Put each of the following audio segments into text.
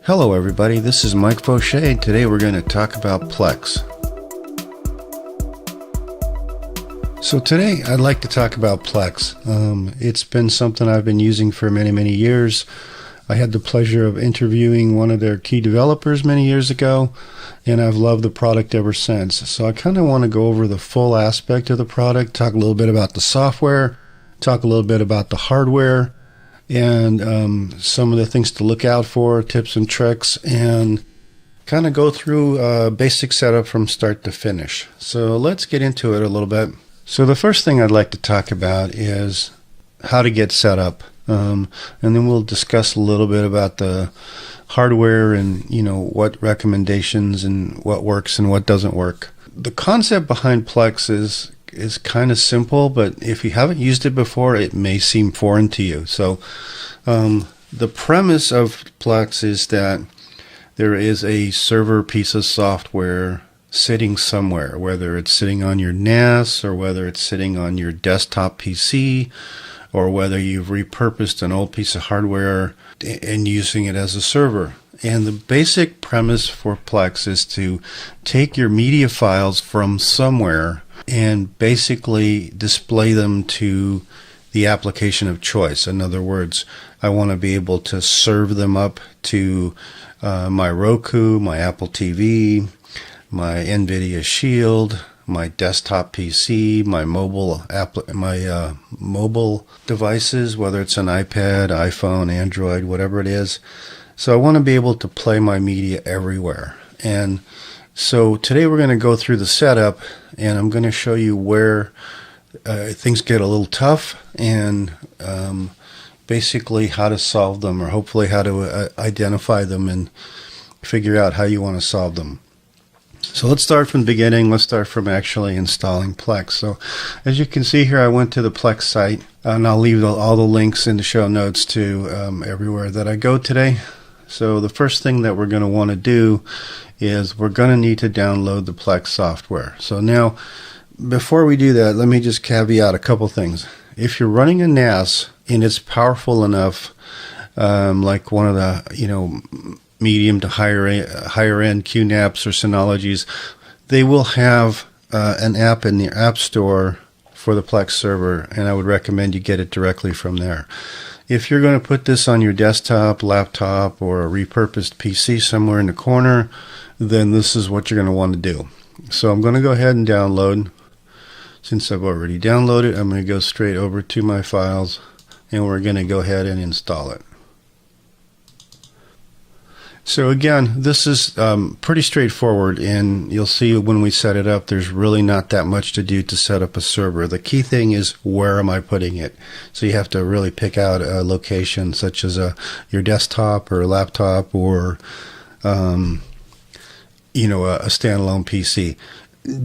Hello everybody, this is Mike Fauché. Today we're going to talk about Plex. So today I'd like to talk about Plex. It's been something I've been using for many years. I had the pleasure of interviewing one of their key developers many years ago, and I've loved the product ever since. So I kind of want to go over the full aspect of the product, talk a little bit about the software, talk a little bit about the hardware, and some of the things to look out for, tips and tricks, and kind of go through a basic setup from start to finish. So let's get into it a little bit. So the first thing I'd like to talk about is how to get set up, and then we'll discuss a little bit about the hardware and what recommendations and what works and what doesn't work. The concept behind Plex is kind of simple, but if you haven't used it before, it may seem foreign to you. So the premise of Plex is that there is a server piece of software sitting somewhere, whether it's sitting on your NAS or whether it's sitting on your desktop PC, or whether you've repurposed an old piece of hardware and using it as a server. And the basic premise for Plex is to take your media files from somewhere and basically display them to the application of choice. In other words, I want to be able to serve them up to my Roku, my Apple TV, my NVIDIA Shield, my desktop PC, my mobile devices, whether it's an iPad, iPhone, Android, whatever it is. So I want to be able to play my media everywhere. And so today we're going to go through the setup, and I'm going to show you where things get a little tough, and basically how to solve them, or hopefully how to identify them and figure out how you want to solve them. So let's start from the beginning. Let's start from actually installing Plex. So as you can see here, I went to the Plex site, and I'll leave all the links in the show notes to everywhere that I go today. So the first thing that we're going to want to do is we're going to need to download the Plex software. So now, before we do that, let me just caveat a couple things. If you're running a NAS and it's powerful enough, like one of the medium to higher end QNAPs or Synologies, they will have an app in the App Store for the Plex server, and I would recommend you get it directly from there. If you're going to put this on your desktop, laptop, or a repurposed PC somewhere in the corner, then this is what you're going to want to do. So I'm going to go ahead and download. Since I've already downloaded, I'm going to go straight over to my files, and we're going to go ahead and install it. So again, this is pretty straightforward, and you'll see when we set it up, there's really not that much to do to set up a server. The key thing is, where am I putting it? So you have to really pick out a location such as your desktop or laptop, or a standalone PC.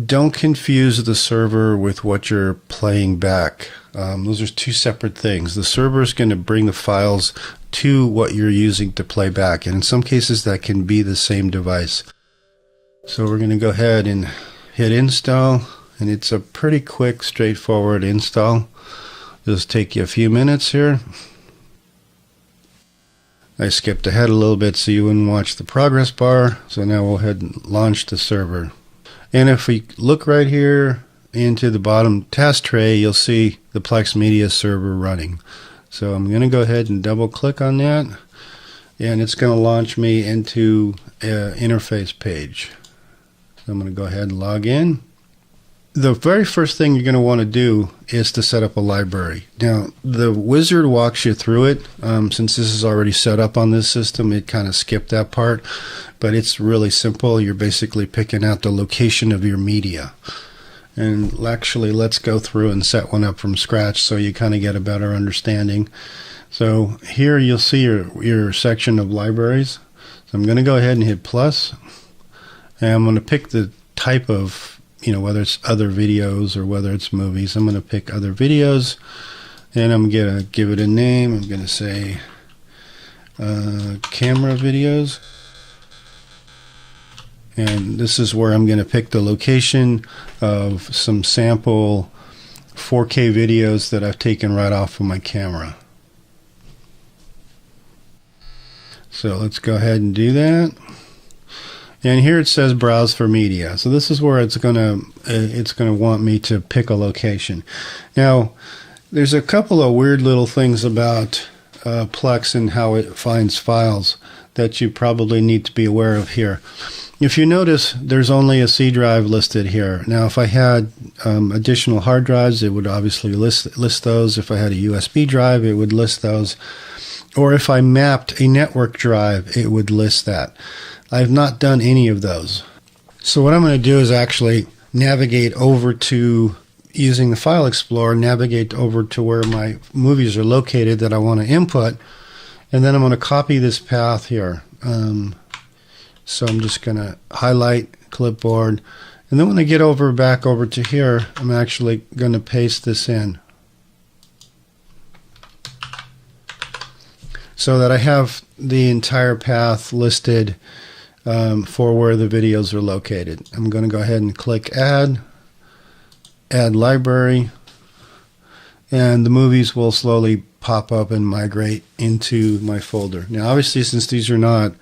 Don't confuse the server with what you're playing back. Those are two separate things. The server is going to bring the files to what you're using to play back, and in some cases that can be the same device. So we're going to go ahead and hit install, and it's a pretty quick, straightforward install. Just take you a few minutes here. I skipped ahead a little bit so you wouldn't watch the progress bar. So now we'll go ahead and launch the server. And if we look right here into the bottom task tray, you'll see the Plex Media server running. So I'm going to go ahead and double click on that, and it's going to launch me into an interface page. So I'm going to go ahead and log in. The very first thing you're going to want to do is to set up a library. Now, the wizard walks you through it. Since this is already set up on this system, it kind of skipped that part, but it's really simple. You're basically picking out the location of your media. And actually, let's go through and set one up from scratch so you kind of get a better understanding. So here you'll see your section of libraries. So I'm going to go ahead and hit plus, and I'm going to pick the type of, whether it's other videos or whether it's movies. I'm going to pick other videos, and I'm going to give it a name. I'm going to say camera videos. And this is where I'm going to pick the location of some sample 4K videos that I've taken right off of my camera. So let's go ahead and do that. And here it says browse for media. So this is where it's gonna want me to pick a location. Now, there's a couple of weird little things about Plex and how it finds files that you probably need to be aware of here. If you notice, there's only a C drive listed here. Now, if I had additional hard drives, it would obviously list those. If I had a USB drive, it would list those. Or if I mapped a network drive, it would list that. I've not done any of those. So what I'm going to do is actually navigate over to, using the File Explorer, navigate over to where my movies are located that I want to input. And then I'm going to copy this path here. So I'm just going to highlight clipboard. And then when I get back over to here, I'm actually going to paste this in, so that I have the entire path listed for where the videos are located. I'm going to go ahead and click Add Library, and the movies will slowly pop up and migrate into my folder. Now, obviously, since these are not,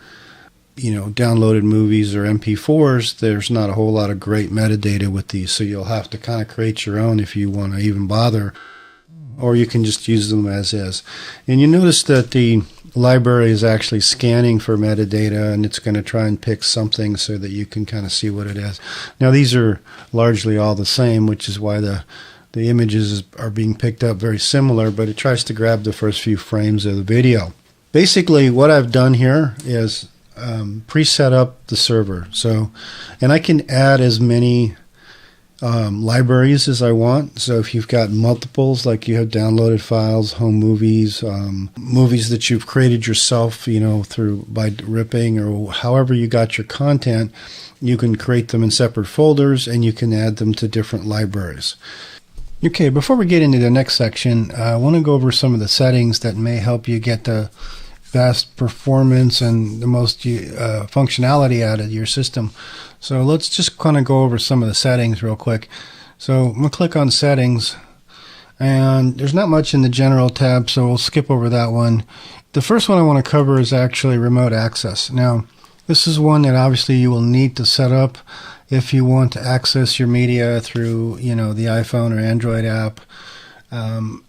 downloaded movies or MP4s, there's not a whole lot of great metadata with these, so you'll have to kind of create your own if you want to even bother, or you can just use them as is. And you notice that the library is actually scanning for metadata, and it's going to try and pick something so that you can kind of see what it is. Now, these are largely all the same, which is why the images are being picked up very similar, but it tries to grab the first few frames of the video. Basically, what I've done here is preset up the server. And I can add as many libraries as I want. So if you've got multiples, like you have downloaded files, home movies, movies that you've created yourself, by ripping or however you got your content, you can create them in separate folders and you can add them to different libraries. Okay, before we get into the next section, I want to go over some of the settings that may help you get the best performance and the most functionality out of your system. So let's just kind of go over some of the settings real quick. So I'm going to click on Settings, and there's not much in the General tab, so we'll skip over that one. The first one I want to cover is actually remote access. Now, this is one that obviously you will need to set up if you want to access your media through, the iPhone or Android app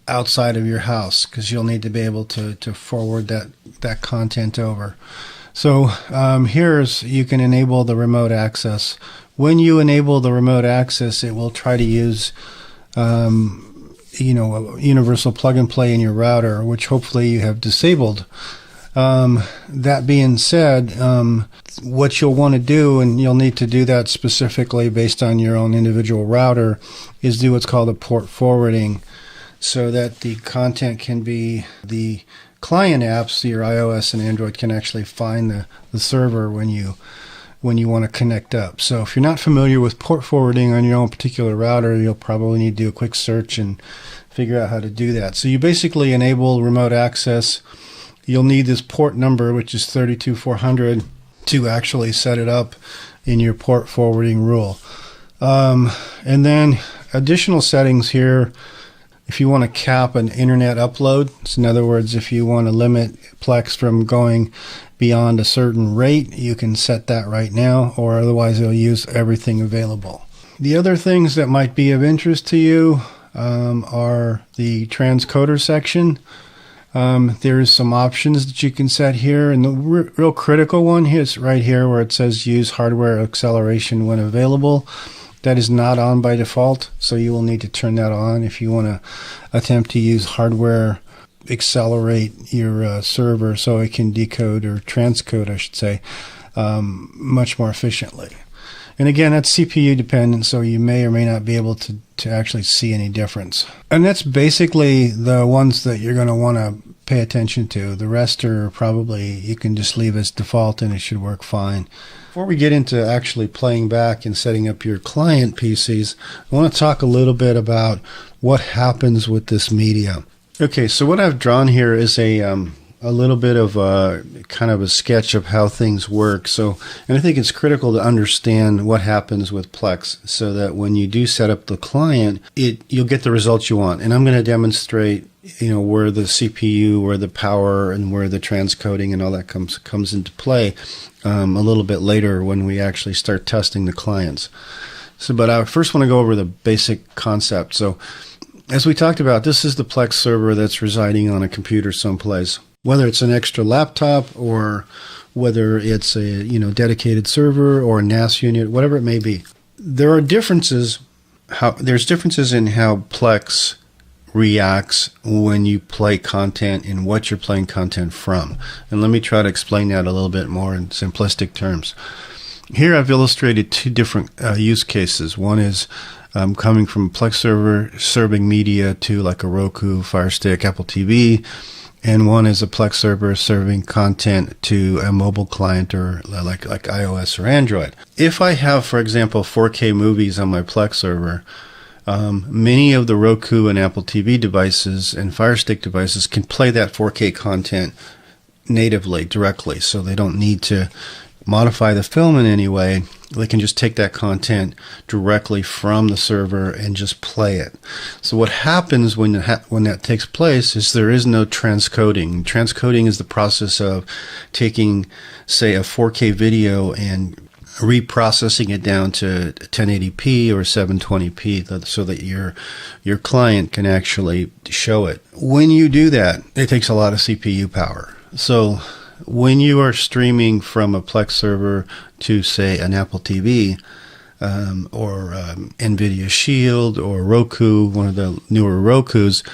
outside of your house, because you'll need to be able to forward that content over. So you can enable the remote access. When you enable the remote access, it will try to use a universal plug and play in your router, which hopefully you have disabled. That being said, what you'll want to do, and you'll need to do that specifically based on your own individual router, is do what's called a port forwarding, so that the content can be, the client apps, your iOS and Android, can actually find the server when you want to connect up. So if you're not familiar with port forwarding on your own particular router, you'll probably need to do a quick search and figure out how to do that. So you basically enable remote access. You'll need this port number, which is 32400, to actually set it up in your port forwarding rule. And then additional settings here. If you want to cap an internet upload, so in other words, if you want to limit Plex from going beyond a certain rate, you can set that right now, or otherwise it'll use everything available. The other things that might be of interest to you are the transcoder section. There's some options that you can set here, and the real critical one is right here where it says use hardware acceleration when available. That is not on by default, so you will need to turn that on if you want to attempt to use hardware accelerate your server so it can decode, or transcode I should say, much more efficiently. And again, that's CPU dependent, so you may or may not be able to actually see any difference. And that's basically the ones that you're going to want to pay attention to. The rest are probably, you can just leave as default and it should work fine. Before we get into actually playing back and setting up your client PCs, I want to talk a little bit about what happens with this media. Okay, so what I've drawn here is a little bit of a kind of a sketch of how things work. And I think it's critical to understand what happens with Plex, so that when you do set up the client, you'll get the results you want. And I'm going to demonstrate where the CPU, where the power, and where the transcoding and all that comes into play a little bit later when we actually start testing the clients. So, but I first want to go over the basic concept. So, as we talked about, this is the Plex server that's residing on a computer someplace. Whether it's an extra laptop or whether it's a dedicated server or a NAS unit, whatever it may be, there are differences. There's differences in how Plex reacts when you play content and what you're playing content from. And let me try to explain that a little bit more in simplistic terms. Here I've illustrated two different use cases. One is coming from Plex server serving media to like a Roku, Fire Stick, Apple TV, and one is a Plex server serving content to a mobile client or like iOS or Android. If I have, for example, 4K movies on my Plex server, many of the Roku and Apple TV devices and Fire Stick devices can play that 4K content natively, directly, so they don't need to modify the film in any way. They can just take that content directly from the server and just play it. So what happens when that takes place is there is no transcoding. Transcoding is the process of taking, say, a 4K video and reprocessing it down to 1080p or 720p so that your client can actually show it. When you do that, it takes a lot of CPU power. So when you are streaming from a Plex server to, say, an Apple TV or NVIDIA Shield or Roku, one of the newer Rokus,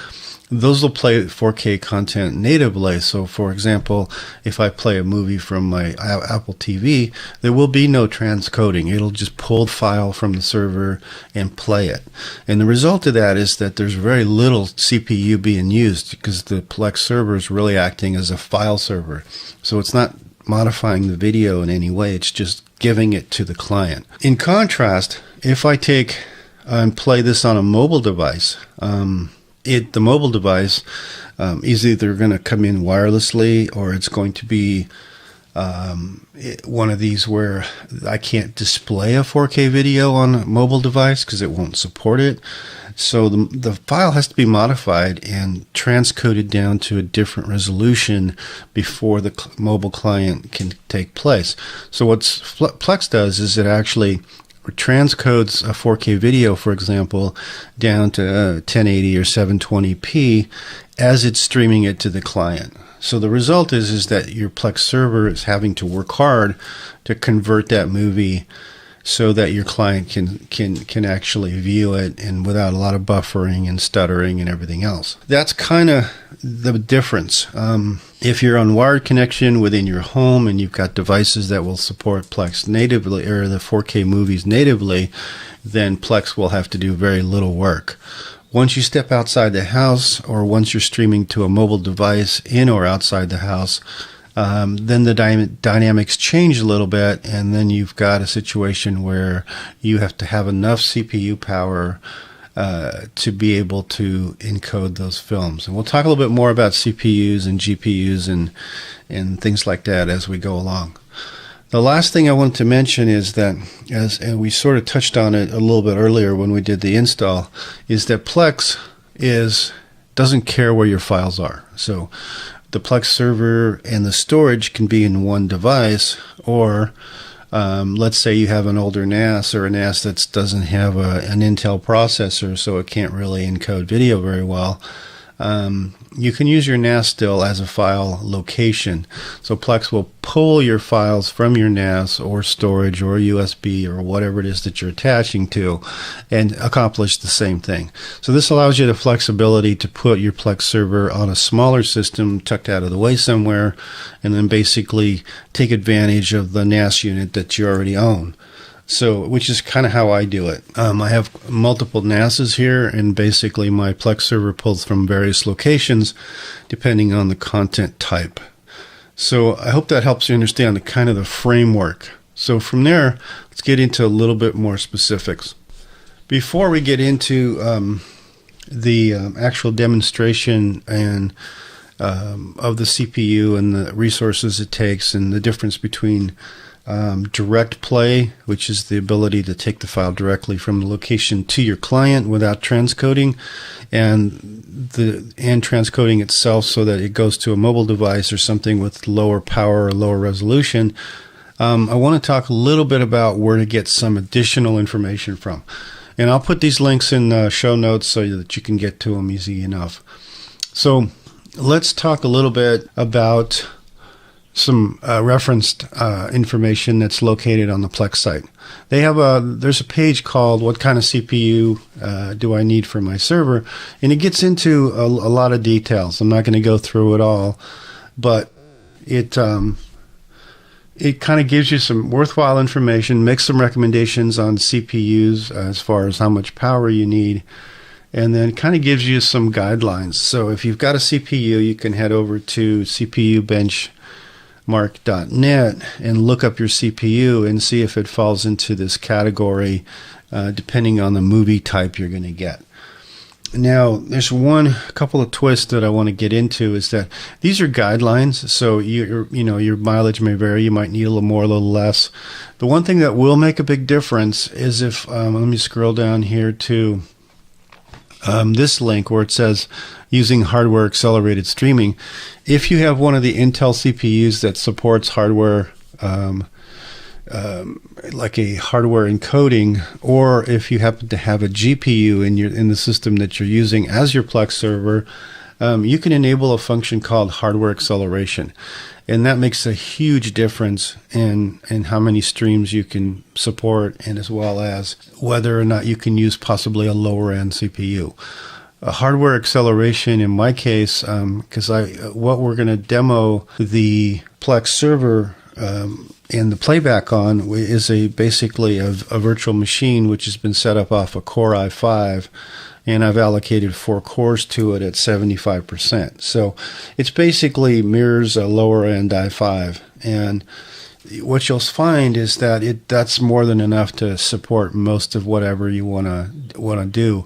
those will play 4K content natively. So, for example, if I play a movie from my Apple TV, there will be no transcoding. It'll just pull the file from the server and play it. And the result of that is that there's very little CPU being used because the Plex server is really acting as a file server. So it's not modifying the video in any way. It's just giving it to the client. In contrast, if I take and play this on a mobile device, the mobile device is either going to come in wirelessly or it's going to be one of these where I can't display a 4K video on a mobile device because it won't support it. So the file has to be modified and transcoded down to a different resolution before the mobile client can take place. So what Plex does is it actually transcodes a 4K video, for example, down to 1080 or 720p as it's streaming it to the client. So the result is that your Plex server is having to work hard to convert that movie so that your client can actually view it and without a lot of buffering and stuttering and everything else. That's kind of the difference. If you're on wired connection within your home and you've got devices that will support Plex natively or the 4K movies natively, then Plex will have to do very little work. Once you step outside the house or once you're streaming to a mobile device in or outside the house, then the dynamics change a little bit, and then you've got a situation where you have to have enough CPU power to be able to encode those films. And we'll talk a little bit more about CPUs and GPUs and things like that as we go along. The last thing I want to mention is that, and we sort of touched on it a little bit earlier when we did the install, is that Plex doesn't care where your files are. So the Plex server and the storage can be in one device, or let's say you have an older NAS or a NAS that doesn't have an Intel processor, so it can't really encode video very well. You can use your NAS still as a file location. So Plex will pull your files from your NAS or storage or USB or whatever it is that you're attaching to and accomplish the same thing. So this allows you the flexibility to put your Plex server on a smaller system tucked out of the way somewhere and then basically take advantage of the NAS unit that you already own. So, which is kind of how I do it. I have multiple NASs here, and basically my Plex server pulls from various locations depending on the content type. So I hope that helps you understand the framework. So from there, let's get into a little bit more specifics. Before we get into the actual demonstration and of the CPU and the resources it takes, and the difference between direct play, which is the ability to take the file directly from the location to your client without transcoding, and transcoding itself so that it goes to a mobile device or something with lower power or lower resolution. I want to talk a little bit about where to get some additional information from. And I'll put these links in the show notes so that you can get to them easy enough. So let's talk a little bit about some referenced information that's located on the Plex site. They have there's a page called "What kind of CPU do I need for my server?" and it gets into a lot of details. I'm not going to go through it all, but it kind of gives you some worthwhile information, makes some recommendations on CPUs as far as how much power you need, and then kind of gives you some guidelines. So if you've got a CPU, you can head over to cpubenchmark.net and look up your CPU and see if it falls into this category, depending on the movie type you're going to get. Now, there's a couple of twists that I want to get into, is that these are guidelines, so your mileage may vary. You might need a little more, a little less. The one thing that will make a big difference is if, let me scroll down here to this link where it says using hardware accelerated streaming. If you have one of the Intel CPUs that supports hardware, like a hardware encoding, or if you happen to have a GPU in the system that you're using as your Plex server, you can enable a function called hardware acceleration, and that makes a huge difference in how many streams you can support, and as well as whether or not you can use possibly a lower end CPU. A hardware acceleration, in my case, because what we're going to demo the Plex server and the playback on is basically a virtual machine which has been set up off a Core i5, and I've allocated 4 cores to it at 75%. So it's basically mirrors a lower end i5, and what you'll find is that that's more than enough to support most of whatever you want to do.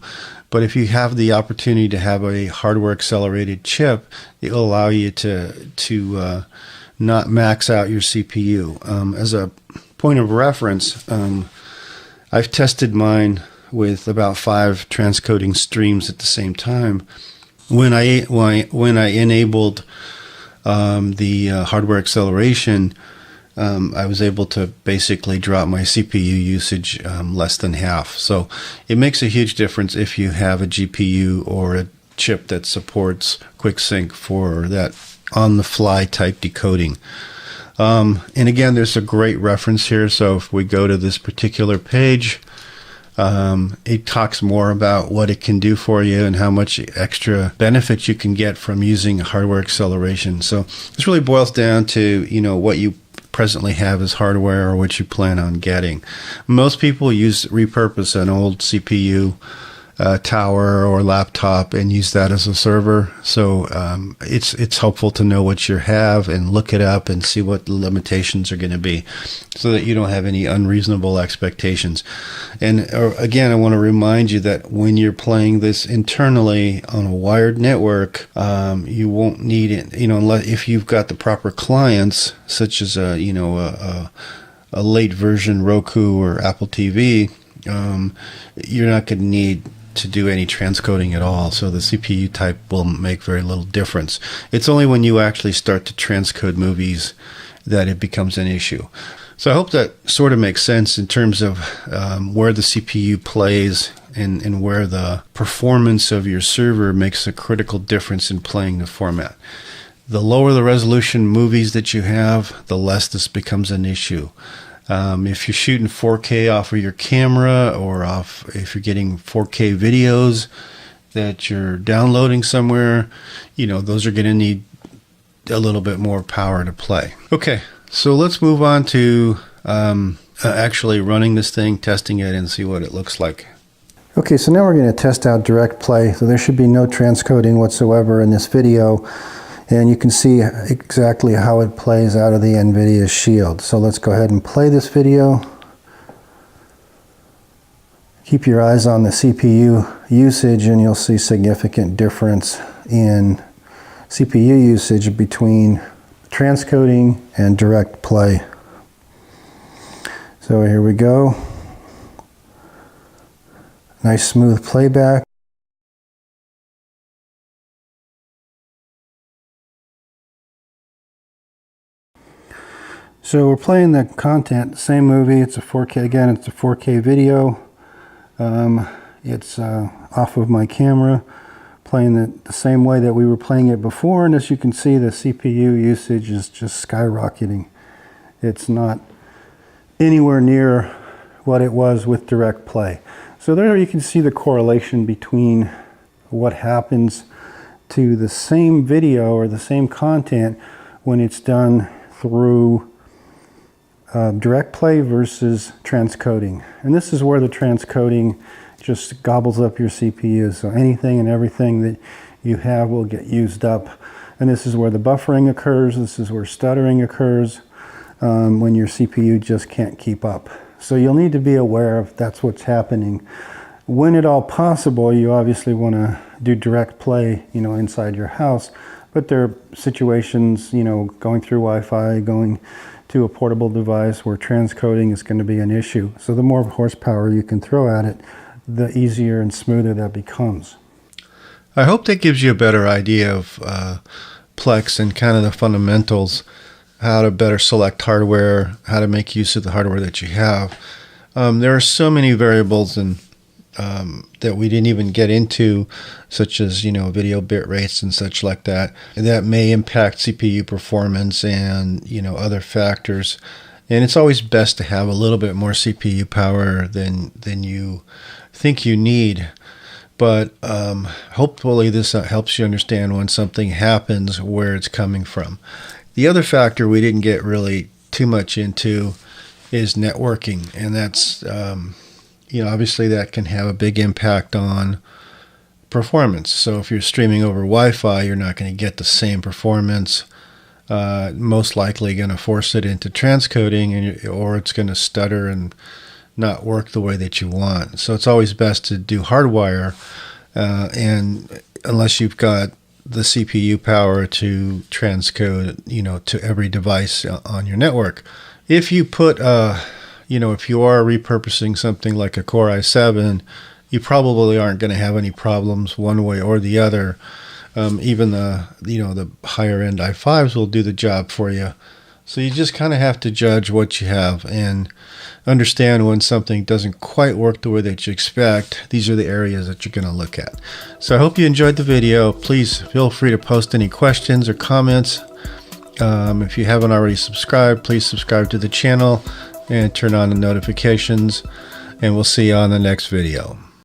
But if you have the opportunity to have a hardware accelerated chip, it'll allow you to not max out your CPU. As a point of reference, I've tested mine with about 5 transcoding streams at the same time. When I enabled the hardware acceleration, I was able to basically drop my CPU usage less than half. So it makes a huge difference if you have a GPU or a chip that supports QuickSync for that on-the-fly type decoding. And again, there's a great reference here. So if we go to this particular page, it talks more about what it can do for you and how much extra benefit you can get from using hardware acceleration. So this really boils down to, what you presently have as hardware or what you plan on getting. Most people repurpose an old CPU tower or laptop and use that as a server. So it's helpful to know what you have and look it up and see what the limitations are going to be, so that you don't have any unreasonable expectations. And again, I want to remind you that when you're playing this internally on a wired network, you won't need it, unless if you've got the proper clients, such as a late version Roku or Apple TV. You're not going to need to do any transcoding at all, so the CPU type will make very little difference. It's only when you actually start to transcode movies that it becomes an issue. So I hope that sort of makes sense in terms of where the CPU plays and where the performance of your server makes a critical difference in playing the format. The lower the resolution movies that you have, the less this becomes an issue. If you're shooting 4K off of your camera, or if you're getting 4K videos that you're downloading somewhere, those are going to need a little bit more power to play. Okay, so let's move on to actually running this thing, testing it, and see what it looks like. Okay, so now we're going to test out direct play. So there should be no transcoding whatsoever in this video. And you can see exactly how it plays out of the NVIDIA Shield. So let's go ahead and play this video. Keep your eyes on the CPU usage and you'll see significant difference in CPU usage between transcoding and direct play. So here we go. Nice smooth playback. So we're playing the content, same movie. It's a 4K, again, it's a 4K video. It's off of my camera, playing it the same way that we were playing it before, and as you can see, the CPU usage is just skyrocketing. It's not anywhere near what it was with direct play. So there you can see the correlation between what happens to the same video or the same content when it's done through direct play versus transcoding. And this is where the transcoding just gobbles up your CPU. So anything and everything that you have will get used up. And this is where the buffering occurs. This is where stuttering occurs when your CPU just can't keep up. So you'll need to be aware of that's what's happening. When at all possible, you obviously want to do direct play, inside your house. But there are situations, going through Wi-Fi, going to a portable device where transcoding is going to be an issue. So the more horsepower you can throw at it, the easier and smoother that becomes. I hope that gives you a better idea of Plex and kind of the fundamentals, how to better select hardware, how to make use of the hardware that you have. There are so many variables and that we didn't even get into, such as video bit rates and such like that, and that may impact CPU performance and other factors. And it's always best to have a little bit more CPU power than you think you need. But hopefully this helps you understand when something happens where it's coming from. The other factor we didn't get really too much into is networking, and that's obviously that can have a big impact on performance. So if you're streaming over Wi-Fi, you're not going to get the same performance. Most likely going to force it into transcoding, or it's going to stutter and not work the way that you want. So it's always best to do hardwire, and unless you've got the CPU power to transcode, to every device on your network. If you put if you are repurposing something like a Core i7, you probably aren't going to have any problems one way or the other. Even the higher end i5s will do the job for you. So you just kind of have to judge what you have and understand when something doesn't quite work the way that you expect. These are the areas that you're going to look at. So I hope you enjoyed the video. Please feel free to post any questions or comments. If you haven't already subscribed, please subscribe to the channel and turn on the notifications, and we'll see you on the next video.